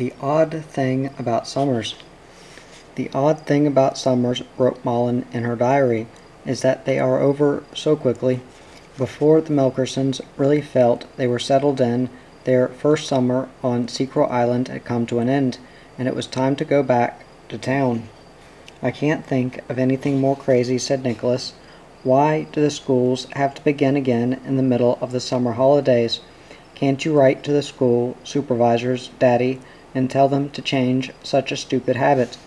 The odd thing about summers. The odd thing about summers, wrote Malin in her diary, is that they are over so quickly. Before the Melkersons really felt they were settled in, their first summer on Seacrow Island had come to an end, and it was time to go back to town. "I can't think of anything more crazy," said Nicholas. "Why do the schools have to begin again in the middle of the summer holidays? Can't you write to the school supervisors, Daddy, and tell them to change such a stupid habit?"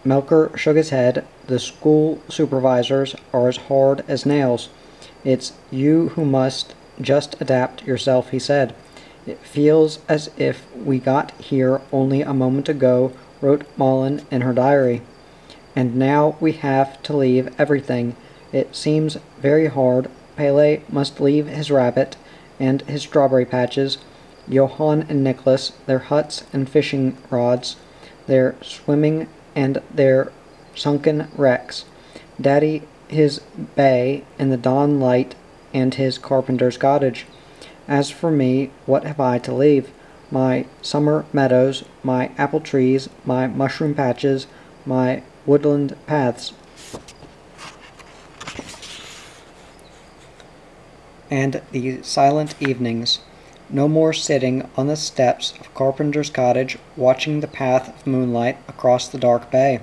Melker shook his head. "The school supervisors are as hard as nails. It's you who must just adapt yourself," he said. "It feels as if we got here only a moment ago," wrote Malin in her diary. "And now we have to leave everything. It seems very hard. Pele must leave his rabbit and his strawberry patches, Johann and Nicholas, their huts and fishing rods, their swimming and their sunken wrecks, Daddy his bay in the dawn light and his carpenter's cottage. As for me, what have I to leave? My summer meadows, my apple trees, my mushroom patches, my woodland paths." And the silent evenings. No more sitting on the steps of Carpenter's cottage watching the path of moonlight across the dark bay.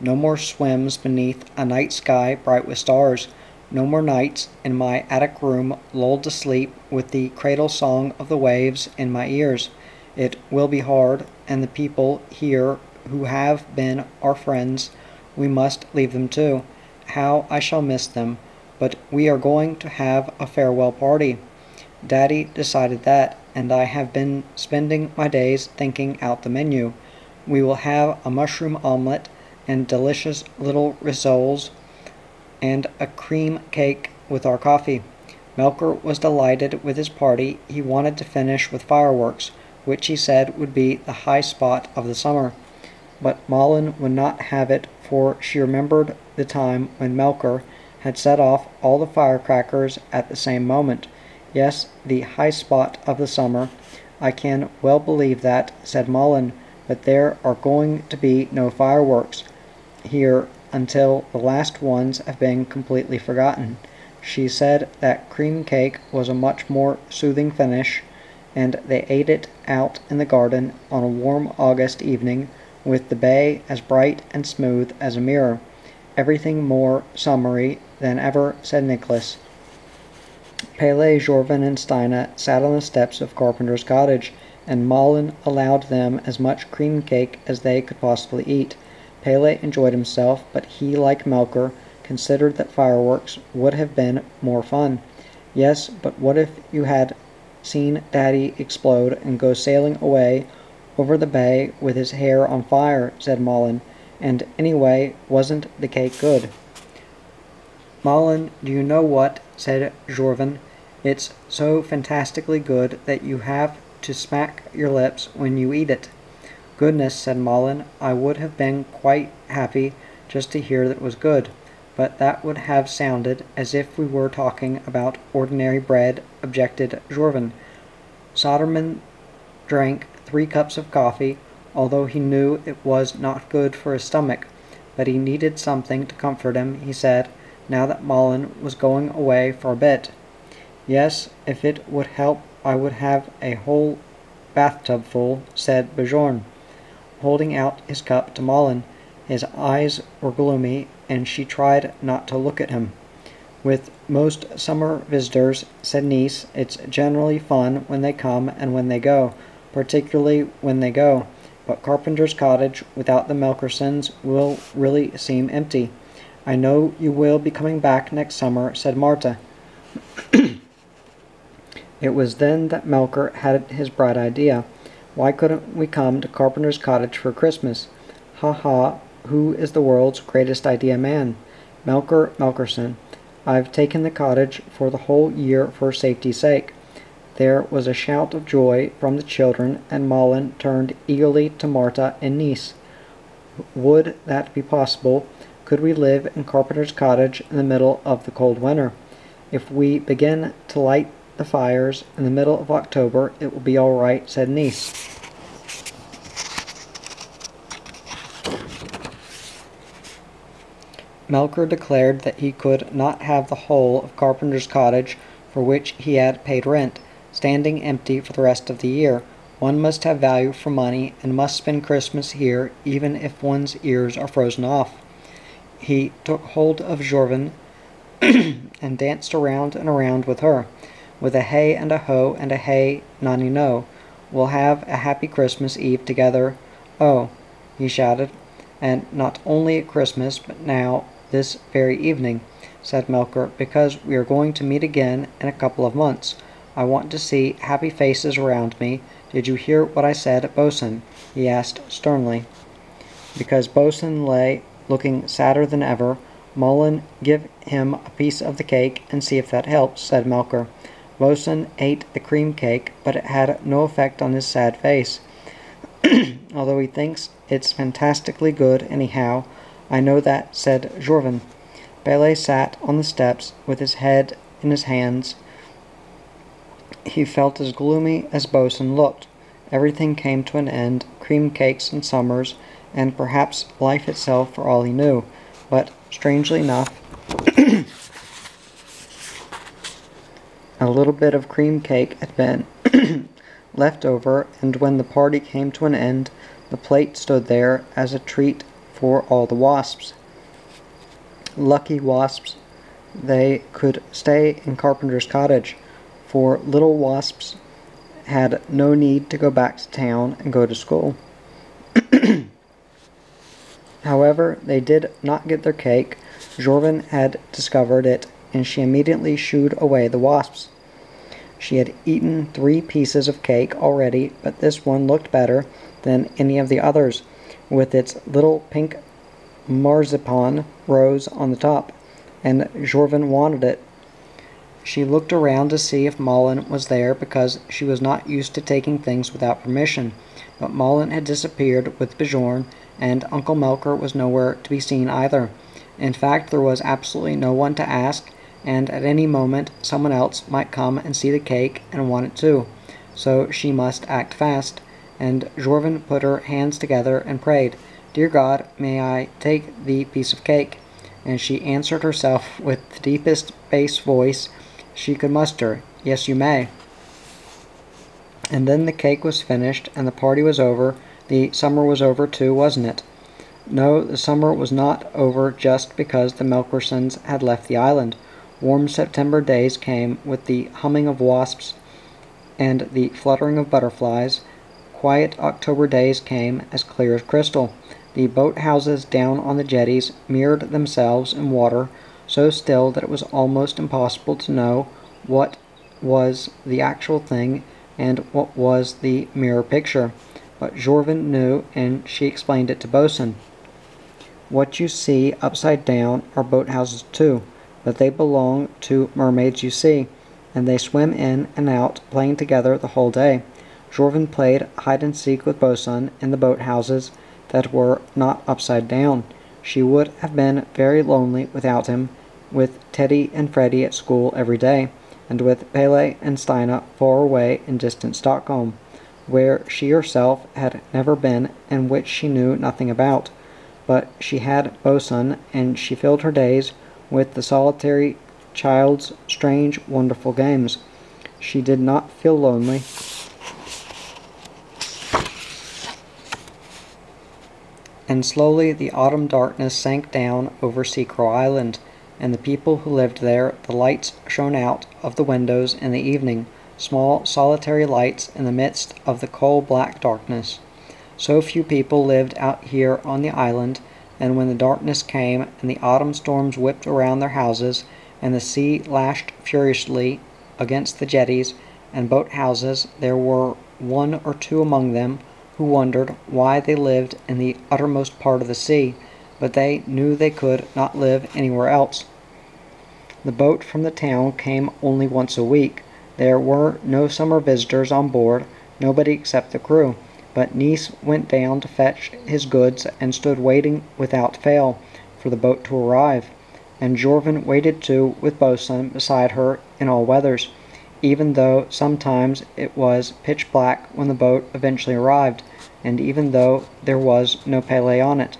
No more swims beneath a night sky bright with stars. No more nights in my attic room lulled to sleep with the cradle song of the waves in my ears. It will be hard, and the people here who have been our friends, we must leave them too. How I shall miss them. But we are going to have a farewell party. Daddy decided that, and I have been spending my days thinking out the menu. We will have a mushroom omelette and delicious little rissoles and a cream cake with our coffee. Melker was delighted with his party. He wanted to finish with fireworks, which he said would be the high spot of the summer. But Malin would not have it, for she remembered the time when Melker had set off all the firecrackers at the same moment. "Yes, the high spot of the summer. I can well believe that," said Malin, "but there are going to be no fireworks here until the last ones have been completely forgotten." She said that cream cake was a much more soothing finish, and they ate it out in the garden on a warm August evening, with the bay as bright and smooth as a mirror. "Everything more summery than ever," said Nicholas. Pele, Jorvin, and Steina sat on the steps of Carpenter's cottage, and Malin allowed them as much cream cake as they could possibly eat. Pele enjoyed himself, but he, like Melker, considered that fireworks would have been more fun. "Yes, but what if you had seen Daddy explode and go sailing away over the bay with his hair on fire," said Malin. "And anyway, wasn't the cake good?" "Malin, do you know what?" said Jorvin. "It's so fantastically good that you have to smack your lips when you eat it." "Goodness," said Malin, "I would have been quite happy just to hear that it was good, but that would have sounded as if we were talking about ordinary bread," objected Jorvin. Soderman drank 3 cups of coffee, although he knew it was not good for his stomach, but he needed something to comfort him, he said, now that Malin was going away for a bit. "Yes, if it would help I would have a whole bathtub full," said Bjorn, holding out his cup to Malin. His eyes were gloomy, and she tried not to look at him. "With most summer visitors," said Niece, "it's generally fun when they come and when they go, particularly when they go. But Carpenter's cottage without the Melkersons will really seem empty." "I know you will be coming back next summer," said Marta. It was then that Melker had his bright idea. "Why couldn't we come to Carpenter's cottage for Christmas? Ha ha, who is the world's greatest idea man? Melker Melkerson. I've taken the cottage for the whole year for safety's sake." There was a shout of joy from the children, and Malin turned eagerly to Marta and Niece. "Would that be possible? Could we live in Carpenter's cottage in the middle of the cold winter? If we begin to light the fires in the middle of October, it will be all right," said Niece. Melcher declared that he could not have the whole of Carpenter's cottage, for which he had paid rent, standing empty for the rest of the year. One must have value for money, and must spend Christmas here, even if one's ears are frozen off. He took hold of Jorvin and danced around and around with her. With a hey and a ho and a hey, nonny no. We'll have a happy Christmas Eve together. Oh, he shouted. And not only at Christmas, but now, this very evening, said Melcher, because we are going to meet again in a couple of months. I want to see happy faces around me. Did you hear what I said at Bosun? He asked sternly. Because Bosun lay looking sadder than ever. Mullen, give him a piece of the cake and see if that helps, said Melcher. Bosun ate the cream cake, but it had no effect on his sad face. Although he thinks it's fantastically good anyhow. I know that, said Jorvin. Pele sat on the steps with his head in his hands. He felt as gloomy as Bosun looked. Everything came to an end, cream cakes and summers, and perhaps life itself for all he knew. But, strangely enough, a little bit of cream cake had been left over, and when the party came to an end, the plate stood there as a treat for all the wasps. Lucky wasps, they could stay in Carpenter's cottage, for little wasps had no need to go back to town and go to school. However, they did not get their cake. Jorvin had discovered it, and she immediately shooed away the wasps. She had eaten 3 pieces of cake already, but this one looked better than any of the others, with its little pink marzipan rose on the top, and Jorvin wanted it. She looked around to see if Mullen was there, because she was not used to taking things without permission, but Mullen had disappeared with Bjorn, and Uncle Melcher was nowhere to be seen either. In fact, there was absolutely no one to ask, and at any moment someone else might come and see the cake and want it too. So she must act fast, and Jorvin put her hands together and prayed, "Dear God, may I take the piece of cake?" And she answered herself with the deepest bass voice she could muster, "Yes, you may." And then the cake was finished, and the party was over. The summer was over too, wasn't it? No, the summer was not over just because the Melchersons had left the island. Warm September days came with the humming of wasps and the fluttering of butterflies. Quiet October days came as clear as crystal. The boat-houses down on the jetties mirrored themselves in water so still that it was almost impossible to know what was the actual thing and what was the mirror picture. But Jorvin knew, and she explained it to Bosun. What you see upside down are boathouses too, but they belong to mermaids, you see, and they swim in and out, playing together the whole day. Jorvin played hide-and-seek with Bosun in the boathouses that were not upside down. She would have been very lonely without him, with Teddy and Freddie at school every day, and with Pele and Stina far away in distant Stockholm, where she herself had never been and which she knew nothing about. But she had Bosun, and she filled her days with the solitary child's strange, wonderful games. She did not feel lonely. And slowly the autumn darkness sank down over Seacrow Island, and the people who lived there. The lights shone out of the windows in the evening, small solitary lights in the midst of the coal-black darkness. So few people lived out here on the island, and when the darkness came and the autumn storms whipped around their houses, and the sea lashed furiously against the jetties and boat-houses, there were 1 or 2 among them who wondered why they lived in the uttermost part of the sea, but they knew they could not live anywhere else. The boat from the town came only once a week. There were no summer visitors on board, nobody except the crew, but Nice went down to fetch his goods and stood waiting without fail for the boat to arrive, and Jorvin waited too with Bosun beside her in all weathers, even though sometimes it was pitch black when the boat eventually arrived, and even though there was no Pele on it.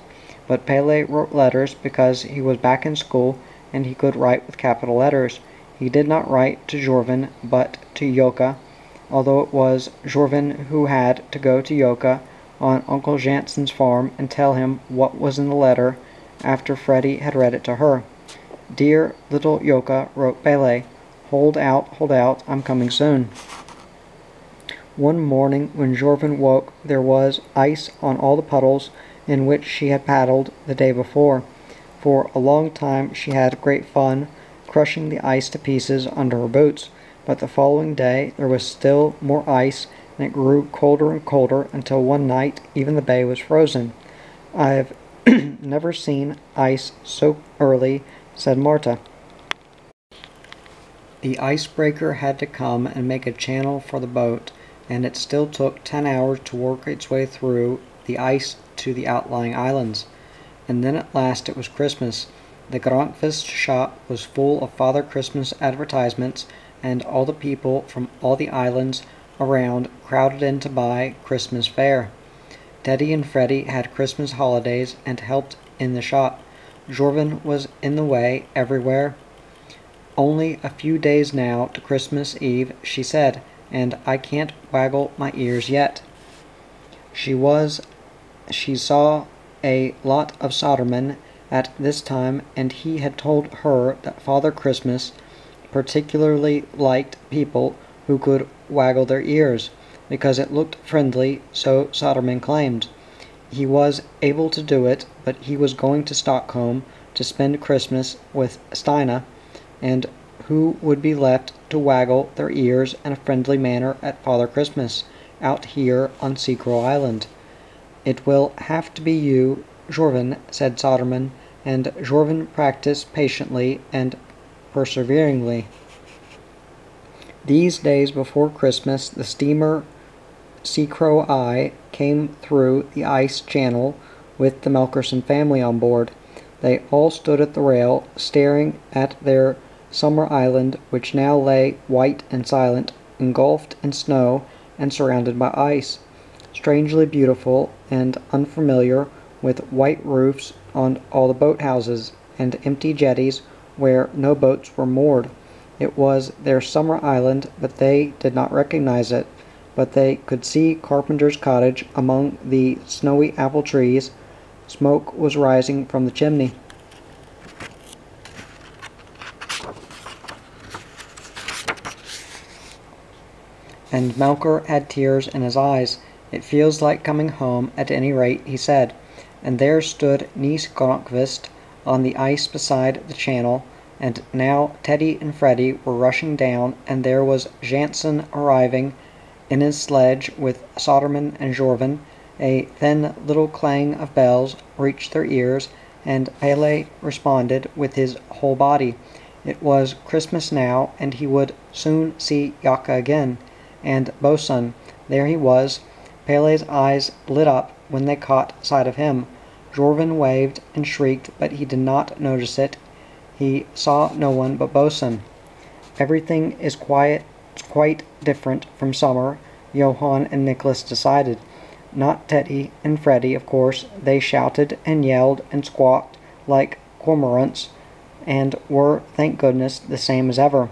but Pele wrote letters because he was back in school and he could write with capital letters. He did not write to Jorvin, but to Yoka, although it was Jorvin who had to go to Yoka on Uncle Jansen's farm and tell him what was in the letter after Freddie had read it to her. "Dear little Yoka," wrote Pele, hold out, I'm coming soon." One morning when Jorvin woke, there was ice on all the puddles in which she had paddled the day before. For a long time she had great fun crushing the ice to pieces under her boots, but the following day there was still more ice, and it grew colder and colder until one night even the bay was frozen. "I've never seen ice so early," said Marta. The icebreaker had to come and make a channel for the boat, and it still took 10 hours to work its way through the ice to the outlying islands. And then at last it was Christmas. The Gronkvist shop was full of Father Christmas advertisements, and all the people from all the islands around crowded in to buy Christmas fare. Teddy and Freddie had Christmas holidays and helped in the shop. Jorvin was in the way everywhere. "Only a few days now to Christmas Eve," she said, "and I can't waggle my ears yet." She saw a lot of soldermen at this time, and he had told her that Father Christmas particularly liked people who could waggle their ears, because it looked friendly, so soldermen claimed. He was able to do it, but he was going to Stockholm to spend Christmas with Stina, and who would be left to waggle their ears in a friendly manner at Father Christmas, out here on Seacrow Island? "It will have to be you, Jorvin," said Soderman, and Jorvin practiced patiently and perseveringly. These days before Christmas, the steamer Seacrow I came through the ice channel with the Melkerson family on board. They all stood at the rail, staring at their summer island, which now lay white and silent, engulfed in snow and surrounded by ice, strangely beautiful and unfamiliar, with white roofs on all the boathouses, and empty jetties where no boats were moored. It was their summer island, but they did not recognize it. But they could see Carpenter's cottage among the snowy apple trees. Smoke was rising from the chimney. And Melker had tears in his eyes. "It feels like coming home, at any rate," he said. And there stood Niece Gronkvist on the ice beside the channel, and now Teddy and Freddie were rushing down, and there was Jansen arriving in his sledge with Soderman and Jorvin. A thin little clang of bells reached their ears, and Pele responded with his whole body. It was Christmas now, and he would soon see Yaka again. And Bosun, there he was. Pele's eyes lit up when they caught sight of him. Jorvin waved and shrieked, but he did not notice it. He saw no one but Bosun. Everything is quite different from summer, Johann and Nicholas decided. Not Teddy and Freddie, of course. They shouted and yelled and squawked like cormorants, and were, thank goodness, the same as ever.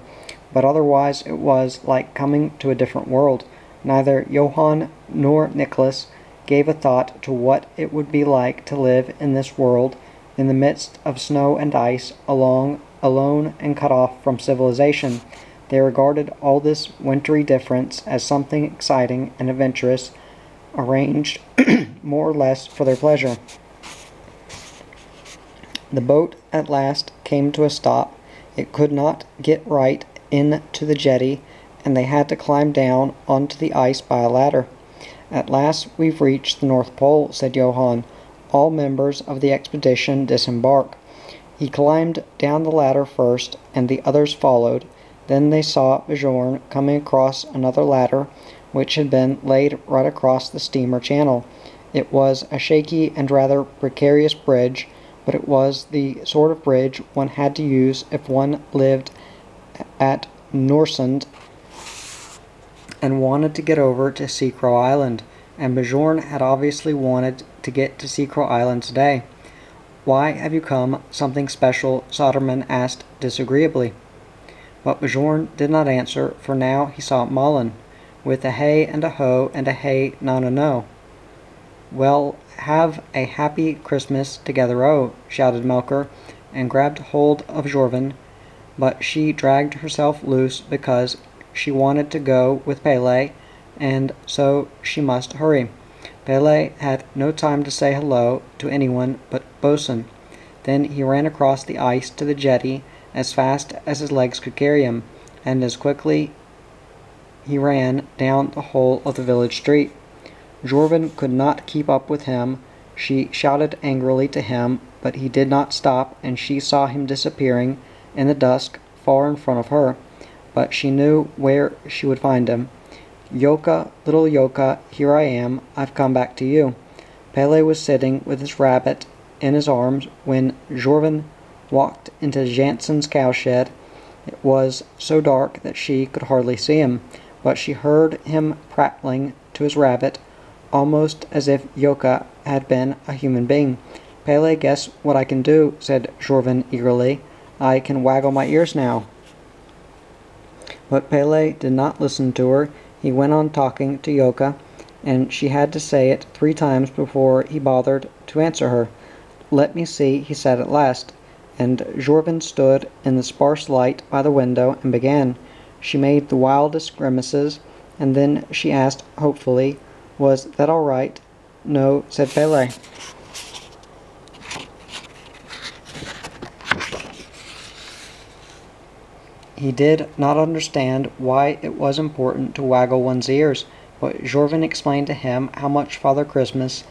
But otherwise it was like coming to a different world. Neither Johann nor Nicholas gave a thought to what it would be like to live in this world, in the midst of snow and ice, alone and cut off from civilization. They regarded all this wintry difference as something exciting and adventurous, arranged more or less for their pleasure. The boat at last came to a stop. It could not get right into the jetty, and they had to climb down onto the ice by a ladder. "At last we've reached the North Pole," said Johann. "All members of the expedition disembark." He climbed down the ladder first, and the others followed. Then they saw Bjorn coming across another ladder, which had been laid right across the steamer channel. It was a shaky and rather precarious bridge, but it was the sort of bridge one had to use if one lived at Norsund and wanted to get over to Seacrow Island, and Bjorn had obviously wanted to get to Seacrow Island today. Why have you come? Something special? Soderman asked disagreeably. But Bjorn did not answer, for now he saw Malin, with a hey and a ho and a hey no. Well, have a happy Christmas together, oh, shouted Melker, and grabbed hold of Jorvin, but she dragged herself loose because she wanted to go with Pele, and so she must hurry. Pele had no time to say hello to anyone but Bosun. Then he ran across the ice to the jetty as fast as his legs could carry him, and as quickly he ran down the whole of the village street. Jorvin could not keep up with him. She shouted angrily to him, but he did not stop, and she saw him disappearing in the dusk far in front of her. But she knew where she would find him. Yoka, little Yoka, here I am. I've come back to you. Pele was sitting with his rabbit in his arms when Jorvin walked into Janssen's cowshed. It was so dark that she could hardly see him, but she heard him prattling to his rabbit, almost as if Yoka had been a human being. Pele, guess what I can do, said Jorvin eagerly. I can waggle my ears now. But Pele did not listen to her. He went on talking to Yoka, and she had to say it 3 times before he bothered to answer her. Let me see, he said at last, and Jorvin stood in the sparse light by the window and began. She made the wildest grimaces, and then she asked hopefully, was that all right? No, said Pele. He did not understand why it was important to waggle one's ears, but Jorvin explained to him how much Father Christmas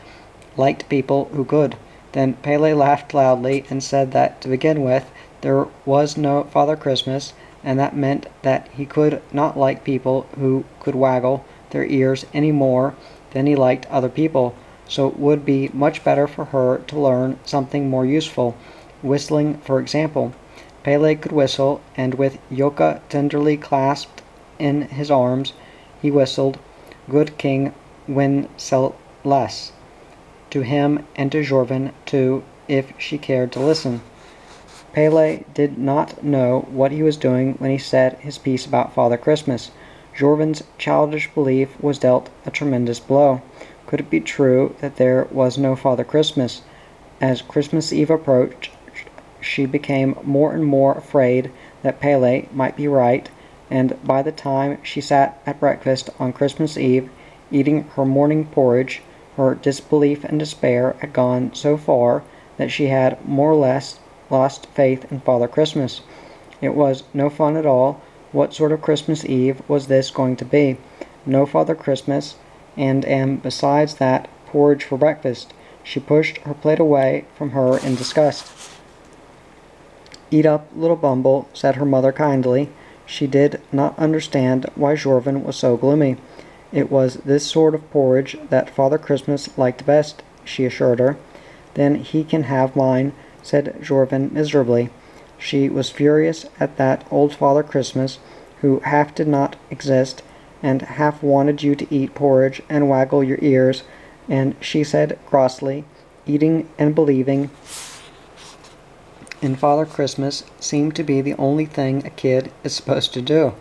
liked people who could. Then Pele laughed loudly and said that, to begin with, there was no Father Christmas, and that meant that he could not like people who could waggle their ears any more than he liked other people, so it would be much better for her to learn something more useful, whistling, for example. Pele could whistle, and with Yoka tenderly clasped in his arms, he whistled, Good King Wenceslas, to him and to Jorvin, too, if she cared to listen. Pele did not know what he was doing when he said his piece about Father Christmas. Jorvin's childish belief was dealt a tremendous blow. Could it be true that there was no Father Christmas? As Christmas Eve approached, she became more and more afraid that Pele might be right, and by the time she sat at breakfast on Christmas Eve, eating her morning porridge, her disbelief and despair had gone so far that she had more or less lost faith in Father Christmas. It was no fun at all. What sort of Christmas Eve was this going to be? No Father Christmas, and besides that, porridge for breakfast. She pushed her plate away from her in disgust. Eat up, little Bumble, said her mother kindly. She did not understand why Jorvin was so gloomy. It was this sort of porridge that Father Christmas liked best, she assured her. Then he can have mine, said Jorvin miserably. She was furious at that old Father Christmas, who half did not exist, and half wanted you to eat porridge and waggle your ears, and she said crossly, eating and believing in Father Christmas seemed to be the only thing a kid is supposed to do.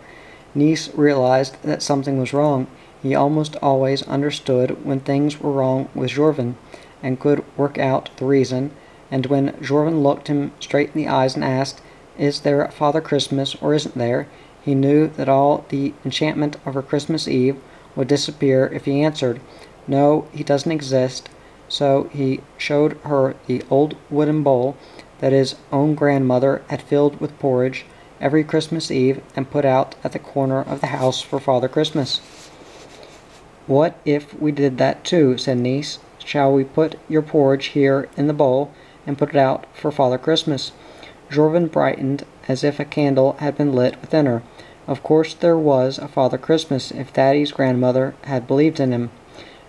Nice realized that something was wrong. He almost always understood when things were wrong with Jorvin, and could work out the reason, and when Jorvin looked him straight in the eyes and asked, Is there a Father Christmas or isn't there? He knew that all the enchantment of her Christmas Eve would disappear if he answered, No, he doesn't exist. So he showed her the old wooden bowl that his own grandmother had filled with porridge every Christmas Eve and put out at the corner of the house for Father Christmas. What if we did that too, said Niece. Shall we put your porridge here in the bowl and put it out for Father Christmas? Jorvin brightened as if a candle had been lit within her. Of course there was a Father Christmas if Thaddeus' grandmother had believed in him.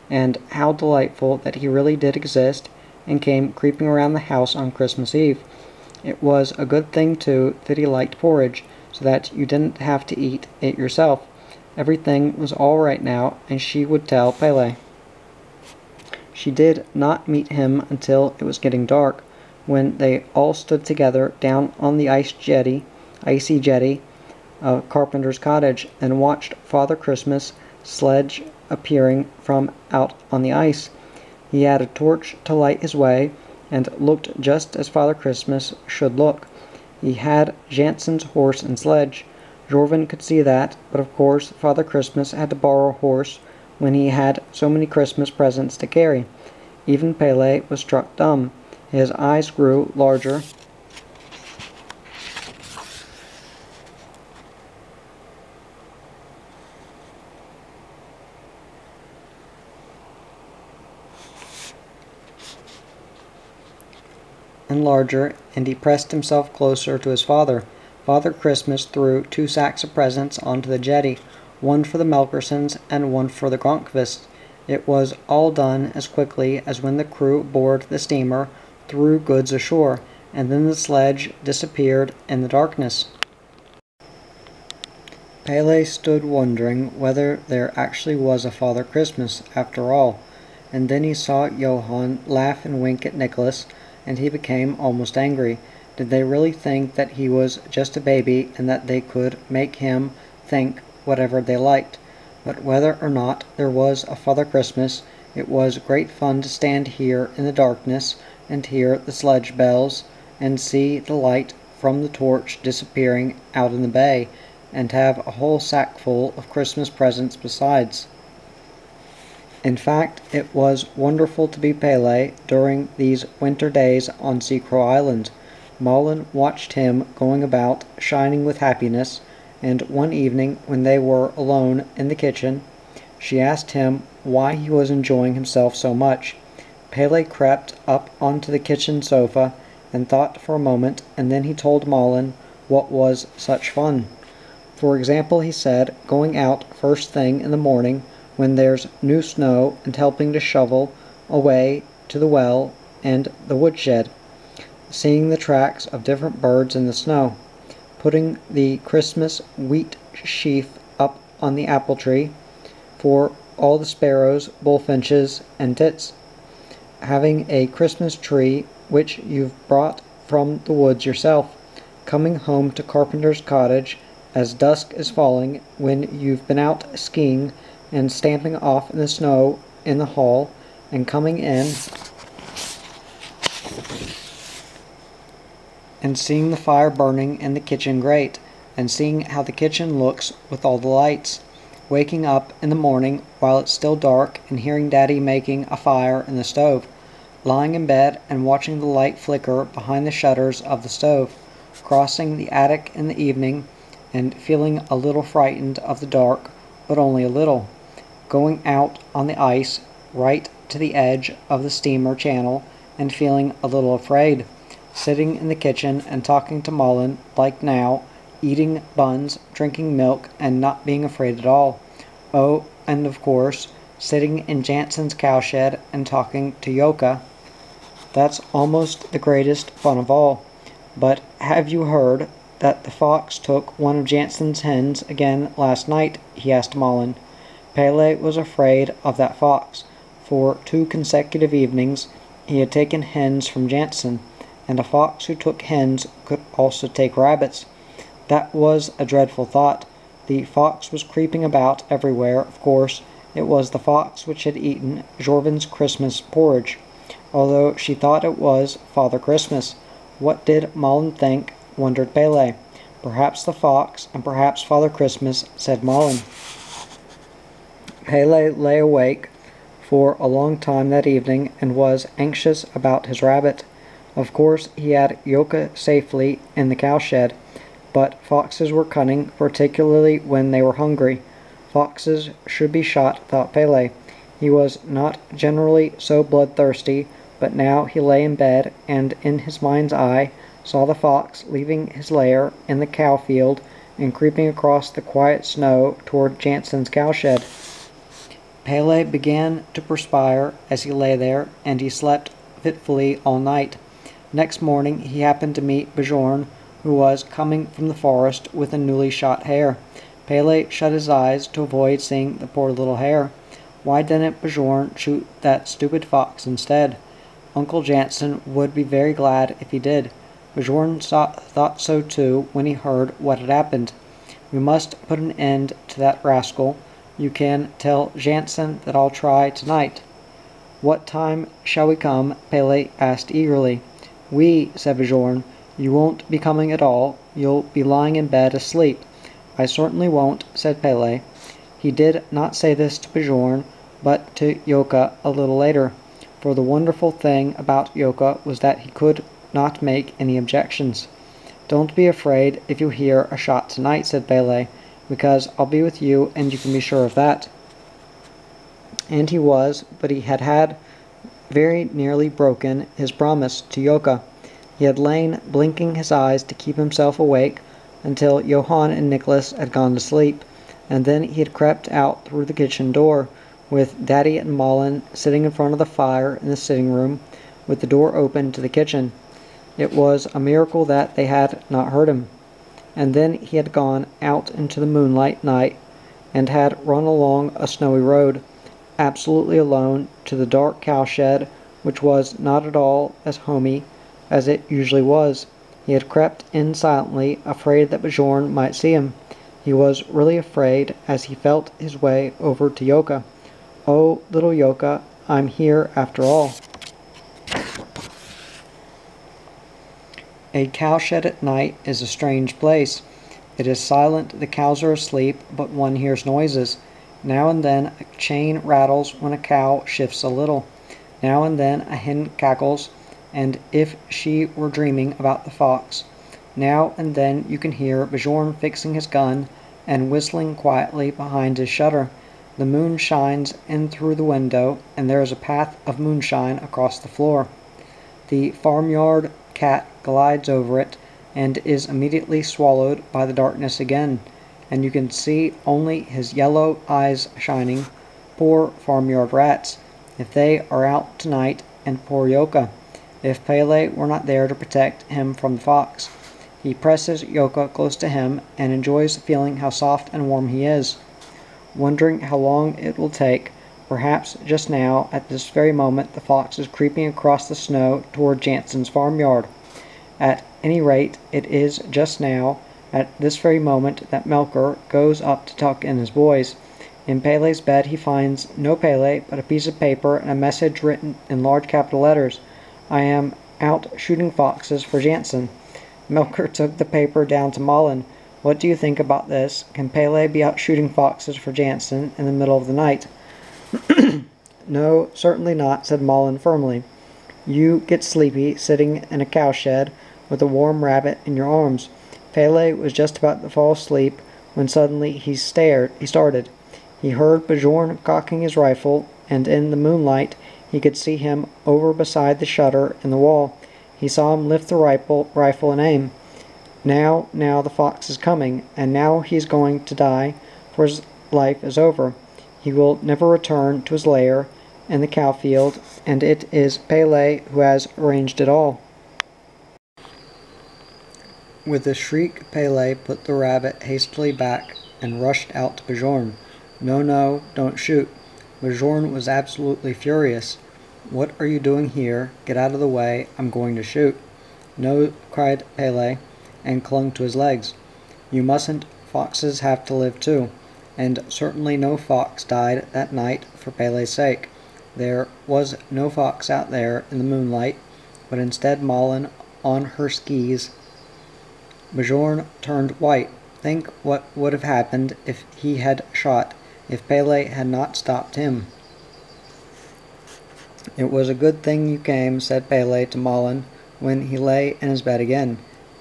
And how delightful that he really did exist and came creeping around the house on Christmas Eve. It was a good thing, too, that he liked porridge, so that you didn't have to eat it yourself. Everything was all right now, and she would tell Pele. She did not meet him until it was getting dark. when they all stood together down on the icy jetty of Carpenter's cottage, and watched Father Christmas' sledge appearing from out on the ice. He had a torch to light his way, and looked just as Father Christmas should look. He had Jansen's horse and sledge. Jorvin could see that, but of course Father Christmas had to borrow a horse when he had so many Christmas presents to carry. Even Pele was struck dumb. His eyes grew larger, and larger, and he pressed himself closer to his father. Father Christmas threw 2 sacks of presents onto the jetty, one for the Melkersons and one for the Gronkvists. It was all done as quickly as when the crew aboard the steamer threw goods ashore, and then the sledge disappeared in the darkness. Pele stood wondering whether there actually was a Father Christmas after all, and then he saw Johann laugh and wink at Nicholas, and he became almost angry. Did they really think that he was just a baby and that they could make him think whatever they liked? But whether or not there was a Father Christmas, it was great fun to stand here in the darkness and hear the sledge bells and see the light from the torch disappearing out in the bay, and have a whole sackful of Christmas presents besides. In fact, it was wonderful to be Pele during these winter days on Seacrow Island. Malin watched him going about, shining with happiness, and one evening when they were alone in the kitchen, she asked him why he was enjoying himself so much. Pele crept up onto the kitchen sofa and thought for a moment, and then he told Malin what was such fun. For example, he said, going out first thing in the morning when there's new snow and helping to shovel away to the well and the woodshed, seeing the tracks of different birds in the snow, putting the Christmas wheat sheaf up on the apple tree for all the sparrows, bullfinches, and tits, having a Christmas tree which you've brought from the woods yourself, coming home to Carpenter's cottage as dusk is falling when you've been out skiing, and stamping off in the snow in the hall, and coming in and seeing the fire burning in the kitchen grate, and seeing how the kitchen looks with all the lights, waking up in the morning while it's still dark and hearing Daddy making a fire in the stove, lying in bed and watching the light flicker behind the shutters of the stove, crossing the attic in the evening and feeling a little frightened of the dark, but only a little, going out on the ice right to the edge of the steamer channel and feeling a little afraid, sitting in the kitchen and talking to Malin like now, eating buns, drinking milk, and not being afraid at all. Oh, and of course, sitting in Jansen's cowshed and talking to Yoka. That's almost the greatest fun of all. But have you heard that the fox took one of Jansen's hens again last night? He asked Malin. Pele was afraid of that fox. For 2 consecutive evenings he had taken hens from Jansen, and a fox who took hens could also take rabbits. That was a dreadful thought. The fox was creeping about everywhere. Of course, it was the fox which had eaten Jorvin's Christmas porridge, although she thought it was Father Christmas. What did Malin think? Wondered Pele. Perhaps the fox, and perhaps Father Christmas, said Malin. Pele lay awake for a long time that evening and was anxious about his rabbit. Of course, he had Yoka safely in the cowshed, but foxes were cunning, particularly when they were hungry. Foxes should be shot, thought Pele. He was not generally so bloodthirsty, but now he lay in bed, and in his mind's eye saw the fox leaving his lair in the cow field and creeping across the quiet snow toward Jansen's cowshed. Pele began to perspire as he lay there, and he slept fitfully all night. Next morning he happened to meet Bjorn, who was coming from the forest with a newly shot hare. Pele shut his eyes to avoid seeing the poor little hare. Why didn't Bjorn shoot that stupid fox instead? Uncle Jansen would be very glad if he did. Bjorn thought so too when he heard what had happened. We must put an end to that rascal. You can tell Jansen that I'll try tonight. What time shall we come? Pele asked eagerly. We, said Bjorn. You won't be coming at all. You'll be lying in bed asleep. I certainly won't, said Pele. He did not say this to Bjorn, but to Yoka a little later, for the wonderful thing about Yoka was that he could not make any objections. Don't be afraid if you hear a shot tonight, said Pele, because I'll be with you and you can be sure of that. And he was, but he had very nearly broken his promise to Yoka. He had lain blinking his eyes to keep himself awake until Johann and Nicholas had gone to sleep, and then he had crept out through the kitchen door, with Daddy and Malin sitting in front of the fire in the sitting room, with the door open to the kitchen. It was a miracle that they had not heard him. And then he had gone out into the moonlight night, and had run along a snowy road, absolutely alone, to the dark cowshed, which was not at all as homey as it usually was. He had crept in silently, afraid that Bjorn might see him. He was really afraid as he felt his way over to Yoka. Oh, little Yoka, I'm here after all. A cowshed at night is a strange place. It is silent, the cows are asleep, but one hears noises. Now and then a chain rattles when a cow shifts a little. Now and then a hen cackles, and if she were dreaming about the fox. Now and then you can hear Bjorn fixing his gun and whistling quietly behind his shutter. The moon shines in through the window, and there is a path of moonshine across the floor. The farmyard cat glides over it, and is immediately swallowed by the darkness again, and you can see only his yellow eyes shining. Poor farmyard rats, if they are out tonight, and poor Yoka, if Pele were not there to protect him from the fox. He presses Yoka close to him, and enjoys feeling how soft and warm he is, wondering how long it will take. Perhaps just now, at this very moment, the fox is creeping across the snow toward Jansen's farmyard. At any rate, it is just now, at this very moment, that Melker goes up to tuck in his boys. In Pele's bed he finds no Pele, but a piece of paper and a message written in large capital letters. I am out shooting foxes for Jansen. Melker took the paper down to Malin. What do you think about this? Can Pele be out shooting foxes for Jansen in the middle of the night? No, certainly not, said Malin firmly. You get sleepy sitting in a cowshed with a warm rabbit in your arms. Pele was just about to fall asleep when suddenly he started. He heard Bjorn cocking his rifle, and in the moonlight he could see him over beside the shutter in the wall. He saw him lift the rifle and aim. Now the fox is coming, and now he is going to die, for his life is over. He will never return to his lair in the cow field, and it is Pele who has arranged it all. With a shriek, Pele put the rabbit hastily back and rushed out to Bjorn. No, don't shoot. Bjorn was absolutely furious. What are you doing here? Get out of the way. I'm going to shoot. No, cried Pele, and clung to his legs. You mustn't. Foxes have to live too. And certainly no fox died that night for Pele's sake. There was no fox out there in the moonlight, but instead Malin on her skis. Bjorn turned white. Think what would have happened if he had shot, if Pele had not stopped him. It was a good thing you came, said Pele to Malin when he lay in his bed again.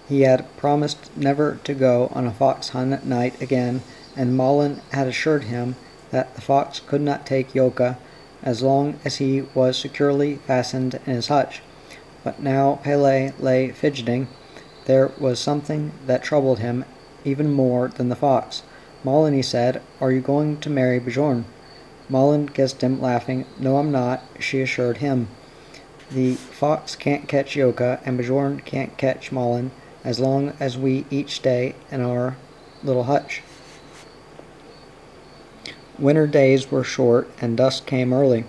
He had promised never to go on a fox hunt at night again, and Malin had assured him that the fox could not take Yoka as long as he was securely fastened in his hutch. But now Pele lay fidgeting. There was something that troubled him even more than the fox. Malin, he said, are you going to marry Bjorn? Malin kissed him, laughing. No, I'm not, she assured him. The fox can't catch Yoka, and Bjorn can't catch Malin, as long as we each stay in our little hutch. Winter days were short, and dusk came early.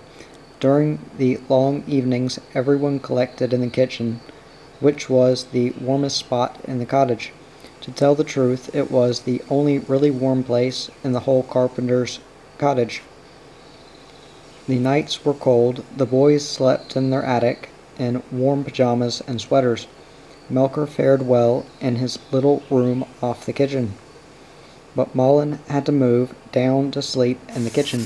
During the long evenings, everyone collected in the kitchen, which was the warmest spot in the cottage. To tell the truth, it was the only really warm place in the whole carpenter's cottage. The nights were cold. The boys slept in their attic in warm pajamas and sweaters. Melker fared well in his little room off the kitchen, but Mullen had to move down to sleep in the kitchen.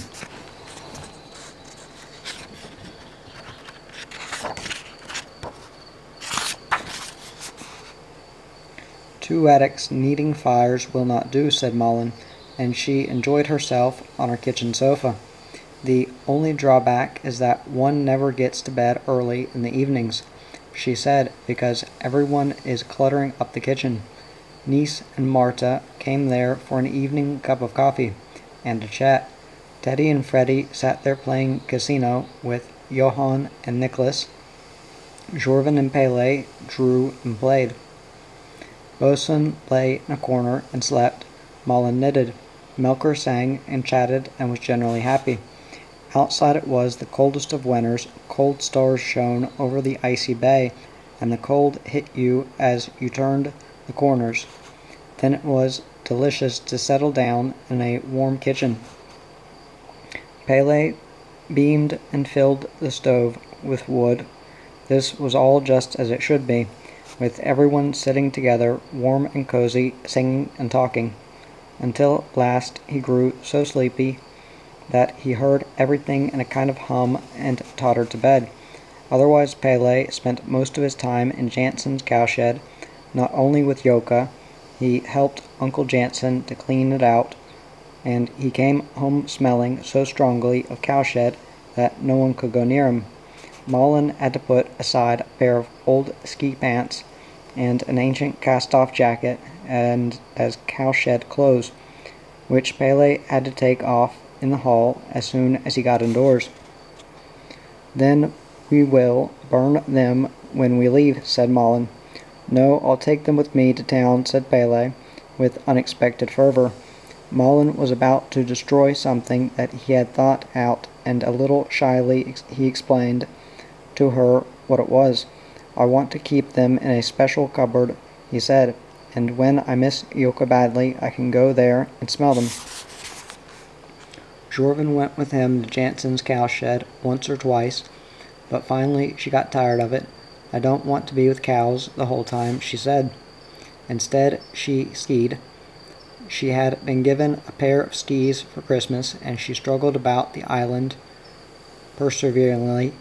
Two attics needing fires will not do, said Mullen, and she enjoyed herself on her kitchen sofa. The only drawback is that one never gets to bed early in the evenings, she said, because everyone is cluttering up the kitchen. Niece and Marta came there for an evening cup of coffee and a chat. Teddy and Freddie sat there playing casino with Johann and Nicholas. Jorvin and Pele drew and played. Bosun lay in a corner and slept. Mullen knitted. Melker sang and chatted and was generally happy. Outside it was the coldest of winters. Cold stars shone over the icy bay, and the cold hit you as you turned the corners. Then it was delicious to settle down in a warm kitchen. Pele beamed and filled the stove with wood. This was all just as it should be, with everyone sitting together, warm and cozy, singing and talking, until at last he grew so sleepy that he heard everything in a kind of hum and tottered to bed. Otherwise Pele spent most of his time in Jansen's cowshed, not only with Yoka. He helped Uncle Jansen to clean it out, and he came home smelling so strongly of cowshed that no one could go near him. Mullen had to put aside a pair of old ski pants and an ancient cast-off jacket and as cowshed clothes, which Pele had to take off in the hall as soon as he got indoors. Then we will burn them when we leave, said Mullen. No, I'll take them with me to town, said Pele, with unexpected fervor. Mullen was about to destroy something that he had thought out, and a little shyly he explained to her what it was. I want to keep them in a special cupboard, he said, and when I miss Yoka badly, I can go there and smell them. Jorvin went with him to Jansen's cowshed once or twice, but finally she got tired of it. I don't want to be with cows the whole time, she said. Instead, she skied. She had been given a pair of skis for Christmas, and she struggled about the island perseveringly.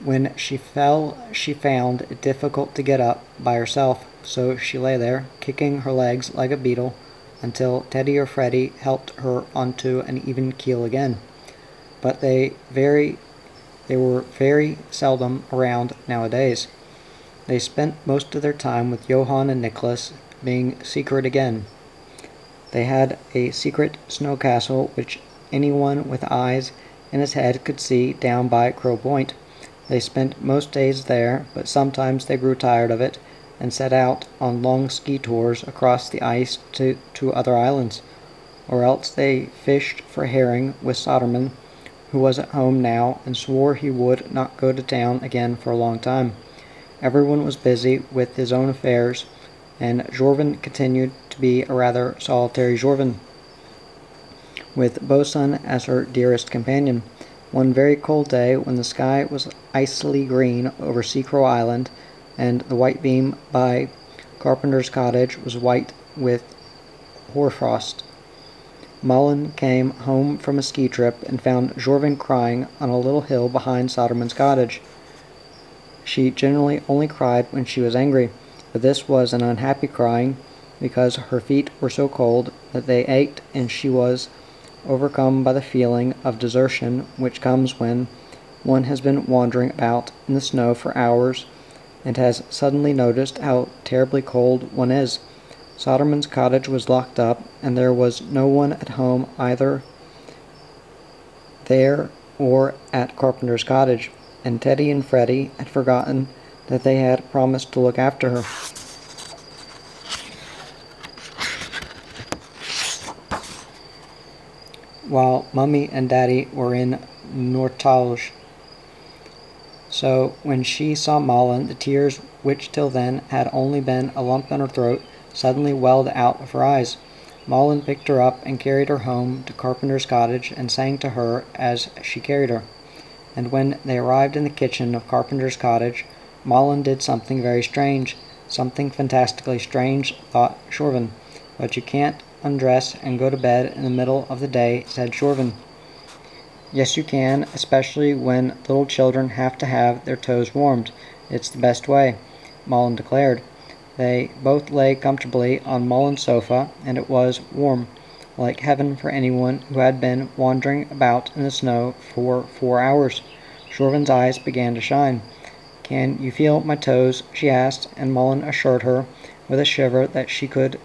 When she fell, she found it difficult to get up by herself, so she lay there, kicking her legs like a beetle, until Teddy or Freddie helped her onto an even keel again. But they were very seldom around nowadays. They spent most of their time with Johann and Nicholas, being secret again. They had a secret snow castle which anyone with eyes in his head could see down by Crow Point. They spent most days there, but sometimes they grew tired of it and set out on long ski tours across the ice to other islands, or else they fished for herring with Soderman, who was at home now and swore he would not go to town again for a long time. Everyone was busy with his own affairs, and Jorvin continued to be a rather solitary Jorvin, with Bosun as her dearest companion. One very cold day, when the sky was icily green over Seacrow Island, and the white beam by Carpenter's cottage was white with hoarfrost, Mullen came home from a ski trip and found Jorvin crying on a little hill behind Soderman's cottage. She generally only cried when she was angry, but this was an unhappy crying, because her feet were so cold that they ached, and she was overcome by the feeling of desertion which comes when one has been wandering about in the snow for hours and has suddenly noticed how terribly cold one is. Soderman's cottage was locked up, and there was no one at home either there or at Carpenter's cottage, and Teddy and Freddie had forgotten that they had promised to look after her. While Mummy and Daddy were in Nortage. So when she saw Malin, the tears, which till then had only been a lump in her throat, suddenly welled out of her eyes. Malin picked her up and carried her home to Carpenter's cottage, and sang to her as she carried her. And when they arrived in the kitchen of Carpenter's cottage, Malin did something very strange, something fantastically strange, thought Shorven. But you can't undress and go to bed in the middle of the day, said Shorven. Yes, you can, especially when little children have to have their toes warmed. It's the best way, Malin declared. They both lay comfortably on Malin's sofa, and it was warm, like heaven for anyone who had been wandering about in the snow for 4 hours. Shorven's eyes began to shine. Can you feel my toes? She asked, and Malin assured her, with a shiver, that she could,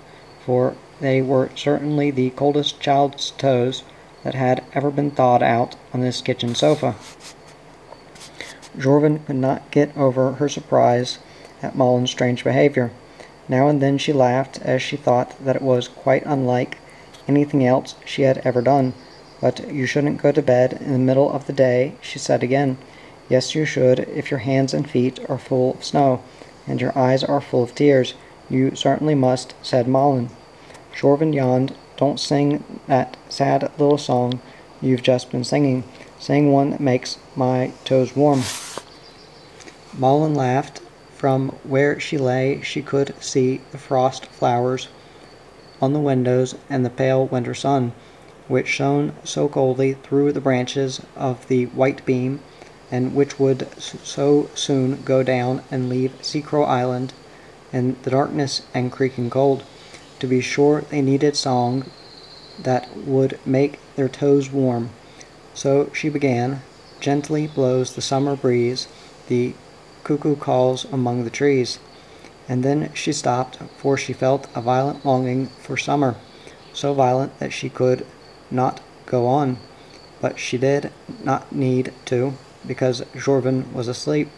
for they were certainly the coldest child's toes that had ever been thawed out on this kitchen sofa. Shorven could not get over her surprise at Malin's strange behavior. Now and then she laughed, as she thought that it was quite unlike anything else she had ever done. But you shouldn't go to bed in the middle of the day, she said again. Yes, you should, if your hands and feet are full of snow, and your eyes are full of tears. You certainly must, said Malin. Shorven yawned. Don't sing that sad little song you've just been singing. Sing one that makes my toes warm. Malin laughed. From where she lay she could see the frost flowers on the windows and the pale winter sun, which shone so coldly through the branches of the white beam, and which would so soon go down and leave Seacrow Island in the darkness and creaking cold. To be sure, they needed song that would make their toes warm. So she began. Gently blows the summer breeze, the cuckoo calls among the trees. And then she stopped, for she felt a violent longing for summer, so violent that she could not go on. But she did not need to, because Shorven was asleep.